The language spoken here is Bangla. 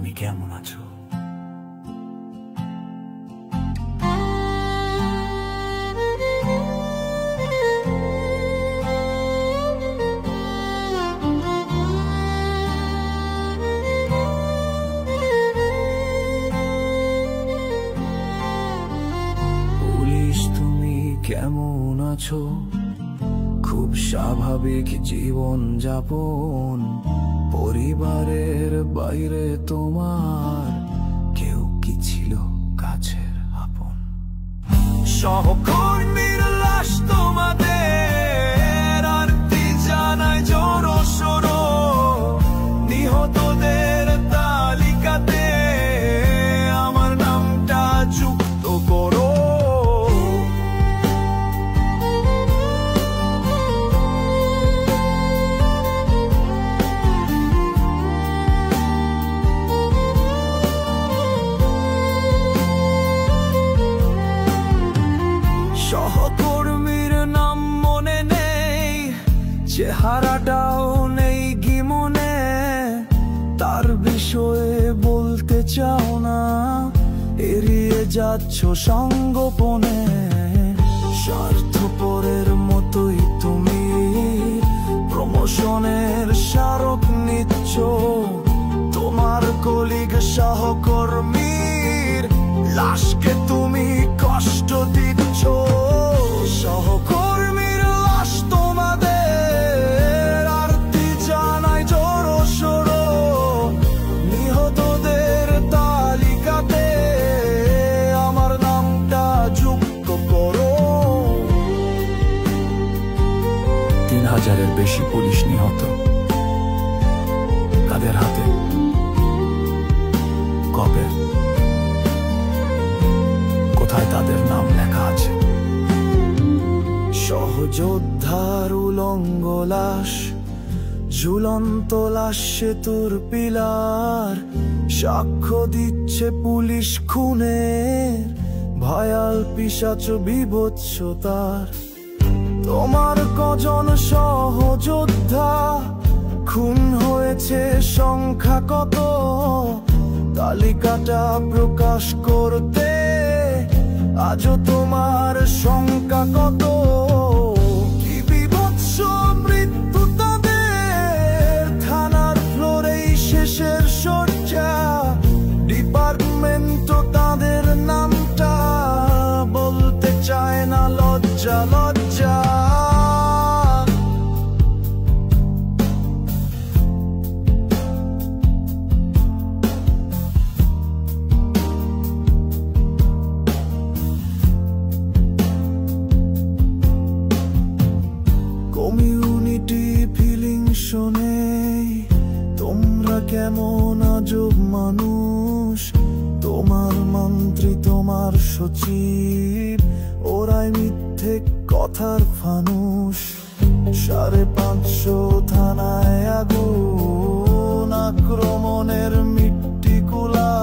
তুমি কেমন আছো? পুলিশ তুমি কেমন আছো? খুব স্বাভাবিক জীবন যাপন, পরিবারের বাইরে তোমার কেউ কি ছিল কাছের আপন? সহকর্মীর লাশ তোমাদের আরতি জানায় জোরো সোরো, নিহতদের তালিকাতে আমার নামটা যুক্ত করো। সহকর্মীর নাম মনে নেই, চেহারাটাও নেই কি মনে, তার বিষয়ে বলতে চাও না, এড়িয়ে যাচ্ছ সঙ্গোপনে। স্বার্থপরের মতোই তুমি প্রমোশনের স্মারক নিচ্ছ, তোমার কলিগ সহকর্মীর লাশকে তুমি কষ্ট দিচ্ছ। সহকর্মীর লাশ তোমাদের আরতি জানায় জোরো সোরো, নিহতদের তালিকাতে আমার নামটা যুক্ত করো। 3000-এর বেশি পুলিশ নিহত, তাদের হাতে কবে, কোথায় তাদের নাম লেখা আছে? সহযোদ্ধার উলঙ্গ লাশ, ঝুলন্ত লাশ সেতুর পিলার, সাক্ষ্য দিচ্ছে পুলিশ খুনের, ভয়াল পিশাচ বিভৎসতার। তোমার কজন সহযোদ্ধা খুন হয়েছে সংখ্যা কত, তালিকাটা প্রকাশ করতে আজও তোমার শঙ্কা কত? কি বিভৎস মৃত্যু তাদের, থানার ফ্লোরেই শেষের শয্যা, ডিপার্টমেন্টও তাদের নামটা বলতে চায় না, লজ্জা লজ্জা। কমিউনিটি ফিলিং শোনে তোমরা কেমন আজব মানুষ, তোমার মন্ত্রী তোমার সচিব ওরাই মিথ্যে কথার ফানুষ। 550 থানায় আগুন, আক্রমণের মিট্টি কুলা